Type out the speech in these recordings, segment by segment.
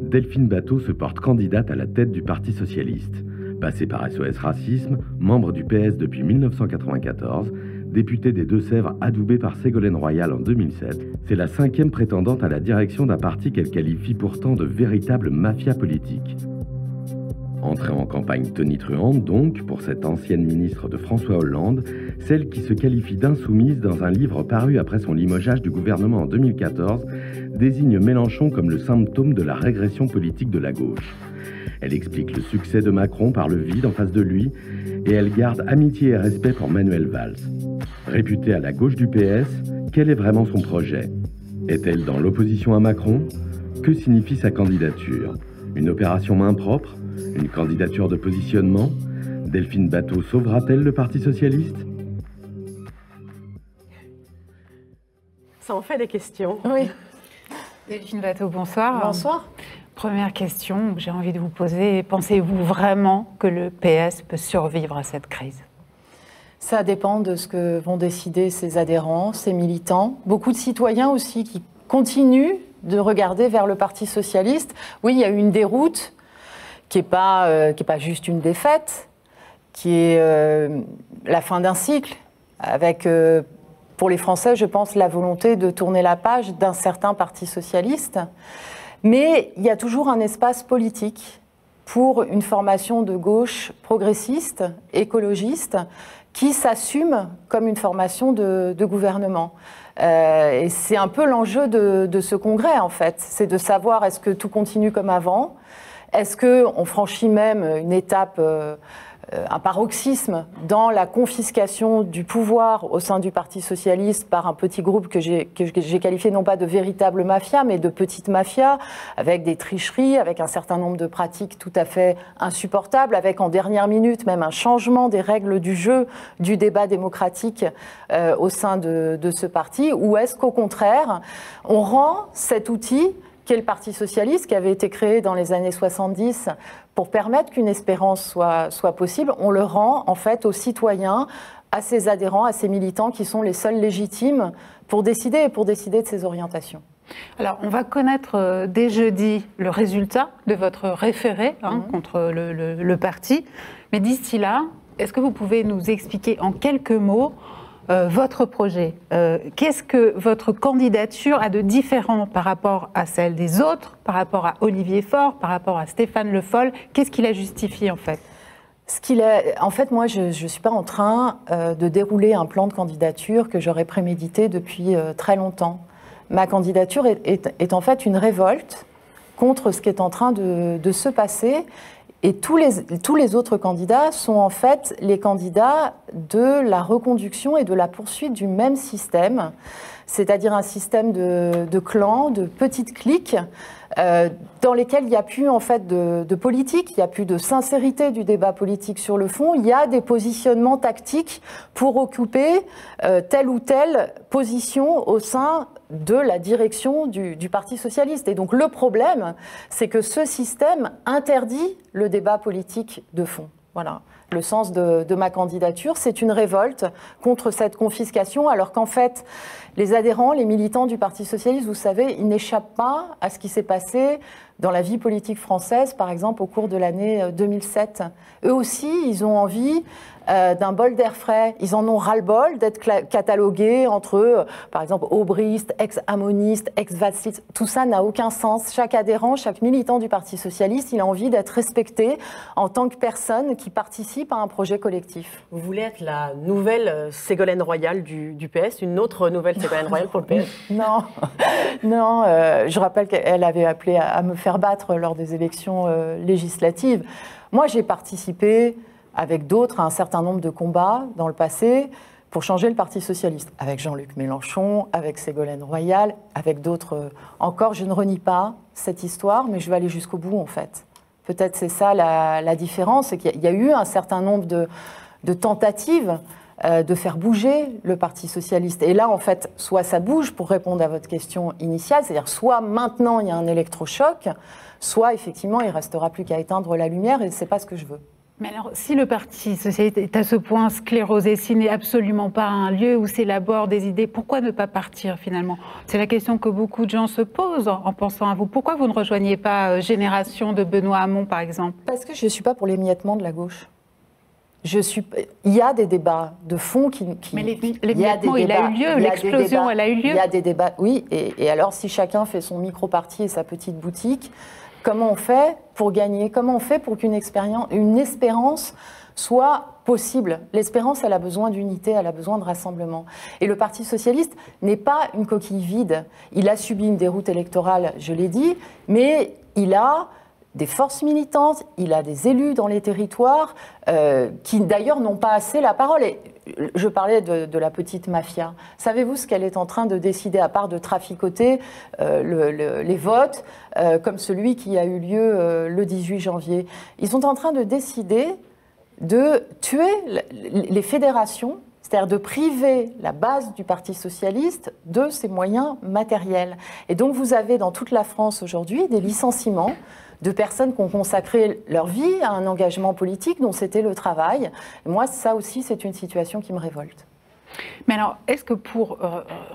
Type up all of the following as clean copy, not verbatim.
Delphine Batho se porte candidate à la tête du Parti socialiste. Passée par SOS Racisme, membre du PS depuis 1994, députée des Deux-Sèvres adoubée par Ségolène Royal en 2007, c'est la 5e prétendante à la direction d'un parti qu'elle qualifie pourtant de véritable mafia politique. Entrée en campagne tonitruante donc pour cette ancienne ministre de François Hollande, celle qui se qualifie d'insoumise dans un livre paru après son limogeage du gouvernement en 2014, désigne Mélenchon comme le symptôme de la régression politique de la gauche. Elle explique le succès de Macron par le vide en face de lui et elle garde amitié et respect pour Manuel Valls. Réputée à la gauche du PS, quel est vraiment son projet? Est-elle dans l'opposition à Macron? Que signifie sa candidature? Une opération main propre? Une candidature de positionnement? Delphine Batho sauvera-t-elle le Parti socialiste? Ça en fait des questions. Oui. Delphine Batho, bonsoir. Bonsoir. Première question que j'ai envie de vous poser. Pensez-vous vraiment que le PS peut survivre à cette crise? Ça dépend de ce que vont décider ses adhérents, ses militants. Beaucoup de citoyens aussi qui continuent de regarder vers le Parti socialiste. Oui, il y a eu une déroute qui n'est pas juste une défaite, qui est la fin d'un cycle, avec, pour les Français, je pense, la volonté de tourner la page d'un certain Parti socialiste. Mais il y a toujours un espace politique pour une formation de gauche progressiste, écologiste, qui s'assume comme une formation de gouvernement. Et c'est un peu l'enjeu de ce congrès, en fait. C'est de savoir, est-ce que tout continue comme avant? Est-ce qu'on franchit même une étape, un paroxysme dans la confiscation du pouvoir au sein du Parti socialiste par un petit groupe que j'ai qualifié non pas de véritable mafia, mais de petite mafia, avec des tricheries, avec un certain nombre de pratiques tout à fait insupportables, avec en dernière minute même un changement des règles du jeu, du débat démocratique au sein de ce parti? Ou est-ce qu'au contraire, on rend cet outil qu'est le Parti socialiste, qui avait été créé dans les années 70 pour permettre qu'une espérance soit possible, on le rend en fait aux citoyens, à ses adhérents, à ses militants qui sont les seuls légitimes pour décider de ses orientations. Alors, on va connaître dès jeudi le résultat de votre référé contre le parti. Mais d'ici là, est-ce que vous pouvez nous expliquer en quelques mots votre projet? Qu'est-ce que votre candidature a de différent par rapport à celle des autres, par rapport à Olivier Faure, par rapport à Stéphane Le Foll? Qu'est-ce qui la justifie en fait? En fait, moi, je ne suis pas en train de dérouler un plan de candidature que j'aurais prémédité depuis très longtemps. Ma candidature est en fait une révolte contre ce qui est en train de se passer. Et tous les autres candidats sont en fait les candidats de la reconduction et de la poursuite du même système, c'est-à-dire un système de clans, de petites cliques, dans lesquelles il n'y a plus en fait de politique, il n'y a plus de sincérité du débat politique sur le fond, il y a des positionnements tactiques pour occuper telle ou telle position au sein de la direction du Parti socialiste. Et donc le problème, c'est que ce système interdit le débat politique de fond. Voilà. Le sens de ma candidature, c'est une révolte contre cette confiscation, alors qu'en fait, les adhérents, les militants du Parti socialiste, vous savez, ils n'échappent pas à ce qui s'est passé dans la vie politique française, par exemple au cours de l'année 2007. Eux aussi, ils ont envie d'un bol d'air frais. Ils en ont ras-le-bol d'être catalogués entre eux, par exemple, aubristes, ex-amonistes, ex-vassistes. Tout ça n'a aucun sens. Chaque adhérent, chaque militant du Parti socialiste, il a envie d'être respecté en tant que personne qui participe à un projet collectif. Vous voulez être la nouvelle Ségolène Royal du PS, une autre nouvelle Ségolène Royal pour le PS? Non, non. Je rappelle qu'elle avait appelé à me faire battre lors des élections législatives. Moi, j'ai participé avec d'autres à un certain nombre de combats dans le passé pour changer le Parti socialiste, avec Jean-Luc Mélenchon, avec Ségolène Royal, avec d'autres encore. Je ne renie pas cette histoire, mais je vais aller jusqu'au bout en fait. Peut-être c'est ça la différence, c'est qu'il y a eu un certain nombre de tentatives de faire bouger le Parti socialiste. Et là, en fait, soit ça bouge pour répondre à votre question initiale, c'est-à-dire soit maintenant il y a un électrochoc, soit effectivement il ne restera plus qu'à éteindre la lumière, et ce n'est pas ce que je veux. Mais alors, si le Parti socialiste est à ce point sclérosé, s'il n'est absolument pas un lieu où s'élaborent des idées, pourquoi ne pas partir finalement? C'est la question que beaucoup de gens se posent en pensant à vous. Pourquoi vous ne rejoignez pas Génération de Benoît Hamon, par exemple? Parce que je ne suis pas pour l'émiettement de la gauche. Il y a des débats de fond qui... Mais l'émiettement, il a eu lieu, l'explosion, elle a eu lieu. Il y a des débats, oui. Et alors, si chacun fait son micro-parti et sa petite boutique, comment on fait pour gagner? Comment on fait pour qu'une espérance soit possible? L'espérance, elle a besoin d'unité, elle a besoin de rassemblement. Et le Parti socialiste n'est pas une coquille vide. Il a subi une déroute électorale, je l'ai dit, mais il a des forces militantes, il a des élus dans les territoires qui d'ailleurs n'ont pas assez la parole. Et je parlais de la petite mafia. Savez-vous ce qu'elle est en train de décider, à part de traficoter les votes, comme celui qui a eu lieu le 18 janvier? Ils sont en train de décider de tuer les fédérations, c'est-à-dire de priver la base du Parti socialiste de ses moyens matériels. Et donc vous avez dans toute la France aujourd'hui des licenciements de personnes qui ont consacré leur vie à un engagement politique dont c'était le travail. Et moi, ça aussi, c'est une situation qui me révolte. Mais alors, est-ce que pour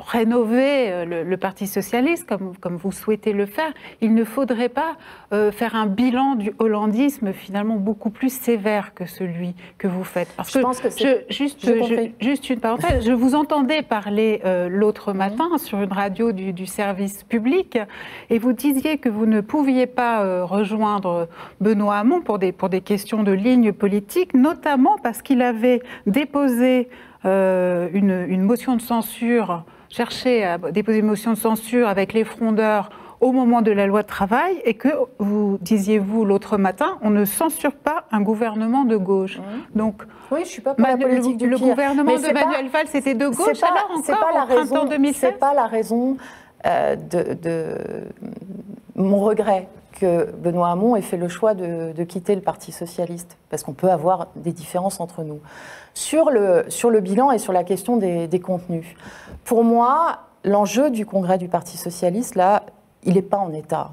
rénover le Parti socialiste, comme vous souhaitez le faire, il ne faudrait pas faire un bilan du hollandisme finalement beaucoup plus sévère que celui que vous faites? Parce que, juste une parenthèse, je vous entendais parler l'autre matin sur une radio du service public et vous disiez que vous ne pouviez pas rejoindre Benoît Hamon pour des questions de ligne politique, notamment parce qu'il avait déposé une motion de censure, chercher à déposer une motion de censure avec les frondeurs au moment de la loi de travail et que, vous disiez-vous l'autre matin, on ne censure pas un gouvernement de gauche. Donc, oui, je ne suis pas pour la politique du pire. Le gouvernement de Manuel Valls, c'était de gauche alors encore, au printemps 2016 ? C'est pas la raison de mon regret que Benoît Hamon ait fait le choix de quitter le Parti socialiste, parce qu'on peut avoir des différences entre nous. Sur le bilan et sur la question des contenus, pour moi, l'enjeu du congrès du Parti socialiste, là, il n'est pas en état,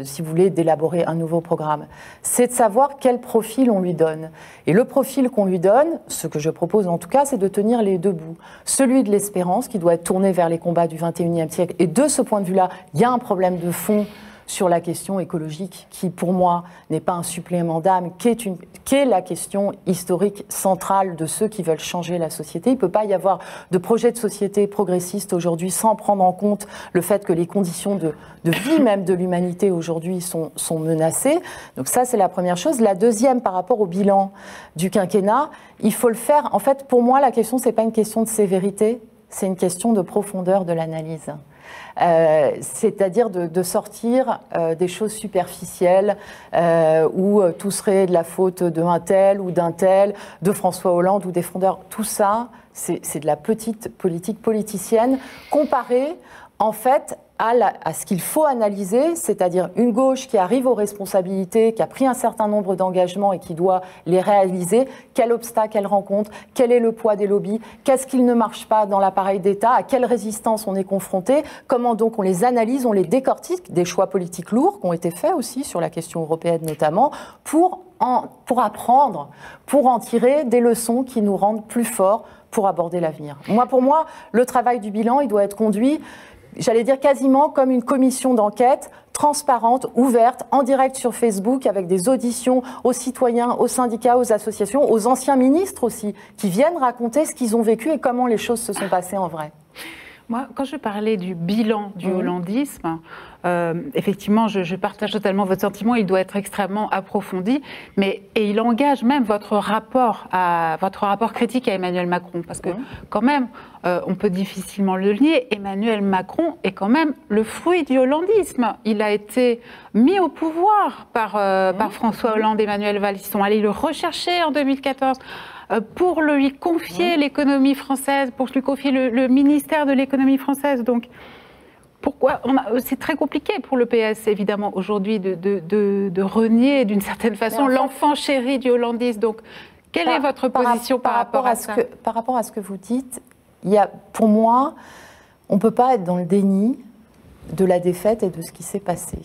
si vous voulez, d'élaborer un nouveau programme. C'est de savoir quel profil on lui donne. Et le profil qu'on lui donne, ce que je propose en tout cas, c'est de tenir les deux bouts. Celui de l'espérance, qui doit être tourné vers les combats du XXIe siècle. Et de ce point de vue-là, il y a un problème de fond sur la question écologique, qui pour moi n'est pas un supplément d'âme, qui est la question historique centrale de ceux qui veulent changer la société. Il ne peut pas y avoir de projet de société progressiste aujourd'hui sans prendre en compte le fait que les conditions de vie même de l'humanité aujourd'hui sont menacées. Donc ça, c'est la première chose. La deuxième, par rapport au bilan du quinquennat, il faut le faire. En fait, pour moi, la question, ce n'est pas une question de sévérité, c'est une question de profondeur de l'analyse. C'est-à-dire de sortir des choses superficielles où tout serait de la faute d'un tel ou d'un tel, de François Hollande ou des frondeurs. Tout ça, c'est de la petite politique politicienne comparée en fait à ce qu'il faut analyser, c'est-à-dire une gauche qui arrive aux responsabilités, qui a pris un certain nombre d'engagements et qui doit les réaliser. Quel obstacle elle rencontre? Quel est le poids des lobbies? Qu'est-ce qu'il ne marche pas dans l'appareil d'État? À quelle résistance on est confronté? Comment donc on les analyse, on les décortique? Des choix politiques lourds qui ont été faits aussi sur la question européenne notamment, pour apprendre, pour en tirer des leçons qui nous rendent plus forts pour aborder l'avenir. Pour moi, le travail du bilan, il doit être conduit, j'allais dire quasiment comme une commission d'enquête transparente, ouverte, en direct sur Facebook, avec des auditions aux citoyens, aux syndicats, aux associations, aux anciens ministres aussi, qui viennent raconter ce qu'ils ont vécu et comment les choses se sont passées en vrai. Moi, quand je parlais du bilan du hollandisme, effectivement, je partage totalement votre sentiment, il doit être extrêmement approfondi, et il engage même votre rapport critique à Emmanuel Macron, parce que quand même, on peut difficilement le nier, Emmanuel Macron est quand même le fruit du hollandisme. Il a été mis au pouvoir par François Hollande et Emmanuel Valls. Ils sont allés le rechercher en 2014. Pour lui confier l'économie française, pour lui confier le ministère de l'économie française. Donc, pourquoi c'est très compliqué pour le PS, évidemment, aujourd'hui, de renier d'une certaine façon l'enfant chéri du hollandisme. Donc, quelle est votre position par rapport à ça? Par rapport à ce que vous dites, pour moi, on ne peut pas être dans le déni de la défaite et de ce qui s'est passé.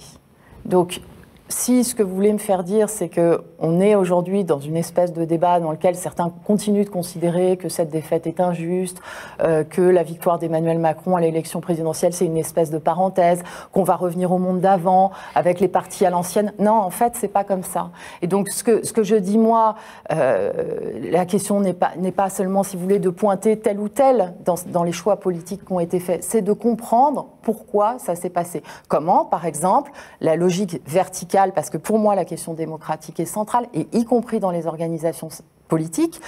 Donc, si ce que vous voulez me faire dire, c'est qu'on est aujourd'hui dans une espèce de débat dans lequel certains continuent de considérer que cette défaite est injuste, que la victoire d'Emmanuel Macron à l'élection présidentielle, c'est une espèce de parenthèse, qu'on va revenir au monde d'avant, avec les partis à l'ancienne. Non, en fait, c'est pas comme ça. Et donc, ce que je dis, moi, la question n'est pas seulement, si vous voulez, de pointer tel ou tel dans les choix politiques qui ont été faits, c'est de comprendre pourquoi ça s'est passé. Comment, par exemple, la logique verticale, parce que pour moi la question démocratique est centrale, et y compris dans les organisations politiques,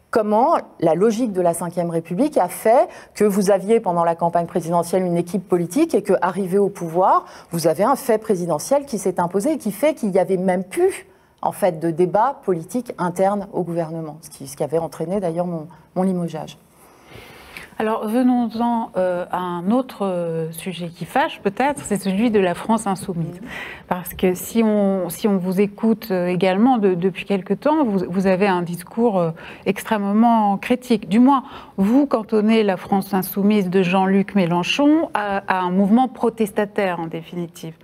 comment la logique de la Ve République a fait que vous aviez pendant la campagne présidentielle une équipe politique et qu'arrivé au pouvoir, vous avez un fait présidentiel qui s'est imposé et qui fait qu'il n'y avait même plus en fait de débat politique interne au gouvernement, ce qui avait entraîné d'ailleurs mon limogeage. Alors venons-en à un autre sujet qui fâche peut-être, c'est celui de la France insoumise. Parce que si on vous écoute également depuis quelque temps, vous avez un discours extrêmement critique. Du moins, vous cantonnez la France insoumise de Jean-Luc Mélenchon à un mouvement protestataire en définitive.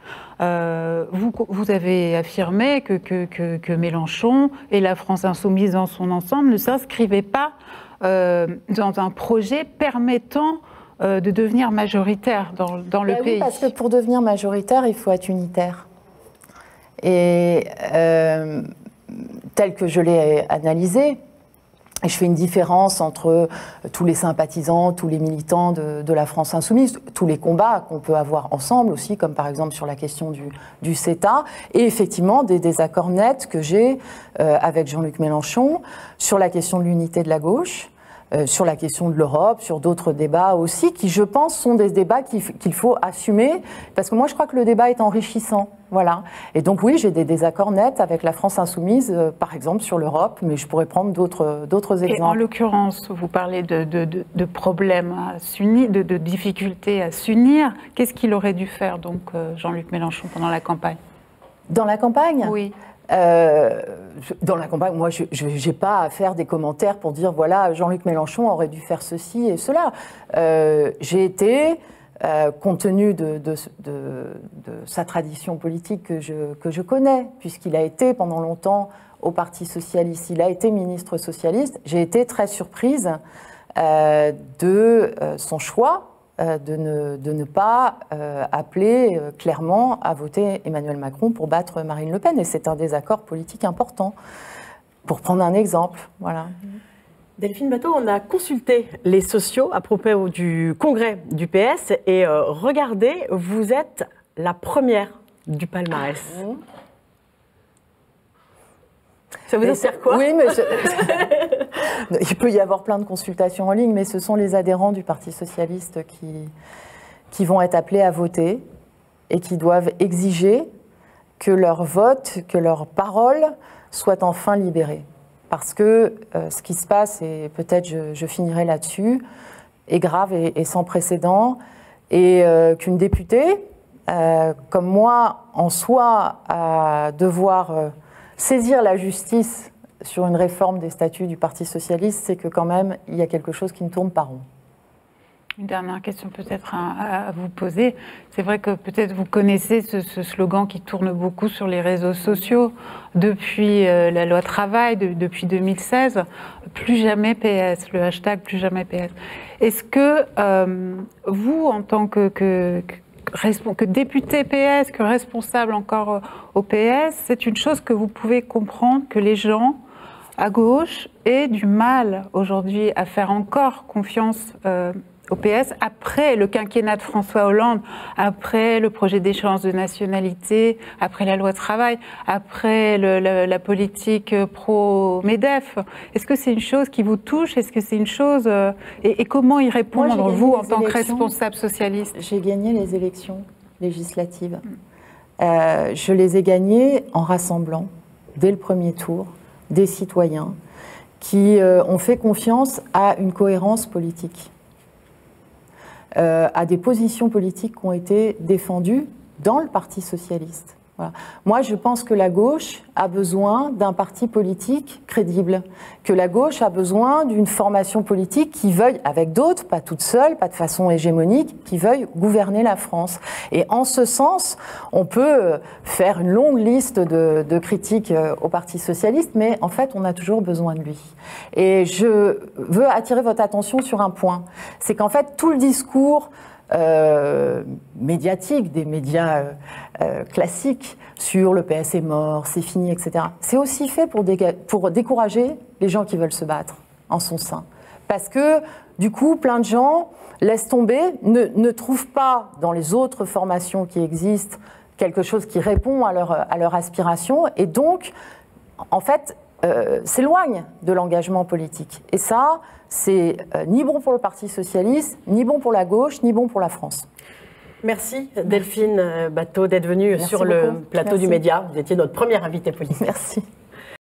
Vous avez affirmé que Mélenchon et la France insoumise dans son ensemble ne s'inscrivaient pas dans un projet permettant de devenir majoritaire dans le pays. Oui, parce que pour devenir majoritaire, il faut être unitaire. Et tel que je l'ai analysé, et je fais une différence entre tous les sympathisants, tous les militants de la France insoumise, tous les combats qu'on peut avoir ensemble aussi, comme par exemple sur la question du CETA, et effectivement des désaccords nets que j'ai avec Jean-Luc Mélenchon sur la question de l'unité de la gauche, sur la question de l'Europe, sur d'autres débats aussi, qui, je pense, sont des débats qu'il faut assumer, parce que moi, je crois que le débat est enrichissant. Voilà. Et donc, oui, j'ai des désaccords nets avec la France insoumise, par exemple, sur l'Europe, mais je pourrais prendre d'autres exemples. Et en l'occurrence, vous parlez de problèmes à s'unir, de difficultés à s'unir. Qu'est-ce qu'il aurait dû faire, donc, Jean-Luc Mélenchon, pendant la campagne? Dans la campagne ? Oui. Dans la campagne, moi, je n'ai pas à faire des commentaires pour dire, voilà, Jean-Luc Mélenchon aurait dû faire ceci et cela. J'ai été, compte tenu de sa tradition politique que je connais, puisqu'il a été pendant longtemps au Parti socialiste, il a été ministre socialiste, j'ai été très surprise de son choix de ne pas appeler clairement à voter Emmanuel Macron pour battre Marine Le Pen. Et c'est un désaccord politique important. Pour prendre un exemple, voilà. Delphine Batho, on a consulté les sociaux à propos du congrès du PS et regardez, vous êtes la première du palmarès. Ça vous inspire quoi? Oui, mais il peut y avoir plein de consultations en ligne, mais ce sont les adhérents du Parti socialiste qui vont être appelés à voter et qui doivent exiger que leur vote, que leur parole soit enfin libérée. Parce que ce qui se passe, et peut-être je finirai là-dessus, est grave et sans précédent, et qu'une députée, comme moi, en soit à devoir saisir la justice sur une réforme des statuts du Parti socialiste, c'est que quand même, il y a quelque chose qui ne tourne pas rond. Une dernière question peut-être à vous poser. C'est vrai que peut-être vous connaissez ce slogan qui tourne beaucoup sur les réseaux sociaux depuis la loi travail, depuis 2016, plus jamais PS, le hashtag plus jamais PS. Est-ce que vous, en tant que député PS, que responsable encore au PS, c'est une chose que vous pouvez comprendre que les gens à gauche aient du mal aujourd'hui à faire encore confiance au PS après le quinquennat de François Hollande, après le projet d'échéance de nationalité, après la loi travail, après la politique pro-MEDEF. Est-ce que c'est une chose qui vous touche? Est-ce que c'est une chose... et comment y répondre, vous, en tant que responsable socialiste? J'ai gagné les élections législatives. Je les ai gagnées en rassemblant, dès le premier tour, des citoyens qui ont fait confiance à une cohérence politique. À des positions politiques qui ont été défendues dans le Parti socialiste Voilà. Moi, je pense que la gauche a besoin d'un parti politique crédible, que la gauche a besoin d'une formation politique qui veuille, avec d'autres, pas toute seule, pas de façon hégémonique, qui veuille gouverner la France. Et en ce sens, on peut faire une longue liste de critiques au Parti socialiste, mais en fait, on a toujours besoin de lui. Et je veux attirer votre attention sur un point, c'est qu'en fait, tout le discours médiatique, des médias classiques sur le PS est mort, c'est fini, etc. C'est aussi fait pour décourager les gens qui veulent se battre en son sein. Parce que, du coup, plein de gens laissent tomber, ne trouvent pas dans les autres formations qui existent quelque chose qui répond à leur aspiration, et donc, en fait, s'éloignent de l'engagement politique. Et ça, c'est ni bon pour le Parti socialiste, ni bon pour la gauche, ni bon pour la France. Merci Delphine Batho d'être venue sur le plateau du Média. Vous étiez notre première invitée politique. Merci.